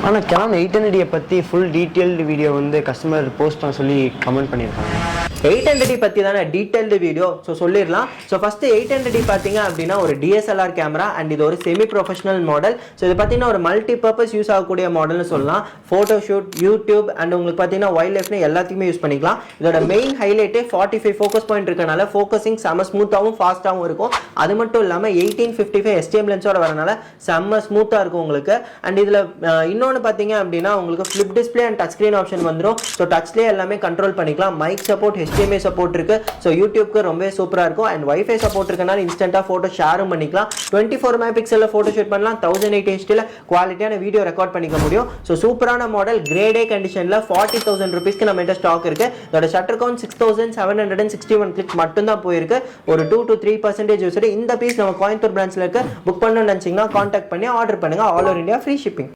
ஆனால் Canon 800D பற்றி full detailed video வந்து கஸ்டமர் போஸ்ட் பண்ண சொல்லி கமெண்ட் பண்ணியிருக்காங்க. 800D பற்றி தானே டீட்டெயில்டு வீடியோ. ஸோ சொல்லிடலாம். ஸோ ஃபஸ்ட்டு 800D பார்த்தீங்க அப்படின்னா ஒரு DSLR கேமரா அண்ட் இது ஒரு செமி ப்ரொஃபஷனல் மாடல். ஸோ இது பார்த்தீங்கன்னா ஒரு மல்டி பர்பஸ் யூஸ் ஆகக்கூடிய மாடல்னு சொல்லலாம். ஃபோட்டோ ஷூட், யூடியூப் அண்ட் உங்களுக்கு பார்த்தீங்கன்னா வைல்ட் லைஃப்னு எல்லாத்தையுமே யூஸ் பண்ணிக்கலாம். இதோட மெயின் ஹைலைட்டே 45 ஃபோக்கஸ் பாயிண்ட் இருக்கனால ஃபோக்கஸிங் செம்ம ஸ்மூத்தாகவும் ஃபாஸ்ட்டாகவும் இருக்கும். அது மட்டும் இல்லாமல் 1855 STM லென்ஸோட வரனால செம்ம ஸ்மூத்தாக இருக்கும் உங்களுக்கு. அண்ட் இதில் இன்னொன்று பார்த்தீங்க அப்படின்னா உங்களுக்கு flip display and touch screen option வந்துடும். ஸோ டச்லேயே எல்லாமே கண்ட்ரோல் பண்ணிக்கலாம். மைக் சப்போர்ட், HDMI சப்போர்ட் இருக்கு. ஸோ யூடியூப்க்கு ரொம்பவே சூப்பராக இருக்கும். அண்ட் வைஃபை சப்போர்ட் இருக்கனால இன்ஸ்டன்ட்டாக ஃபோட்டோ ஷேரும் பண்ணிக்கலாம். 24 மெகாபிக்சலில் ஃபோட்டோ ஷூட் பண்ணலாம். 1080 HDல குவாலிட்டியான வீடியோ ரெக்கார்ட் பண்ணிக்க முடியும். ஸோ சூப்பரான மாடல். கிரேட் ஏ கண்டிஷனில் 40,000 rupeesக்கு நம்ம கிட்ட ஸ்டாக் இருக்கு. இதோட ஷட்டர் கவுண்ட் 6761 கிளிக்ஸ் மட்டும்தான் போயிருக்கு. ஒரு 2 to 3% யூசர். இந்த பீஸ் நம்ம கோயம்புத்தூர் பிரான்ச்சில் இருக்கு. புக் பண்ணணும்னு நினச்சிங்கன்னா கான்டாக்ட் பண்ணி ஆர்டர் பண்ணுங்க. All over India free shipping.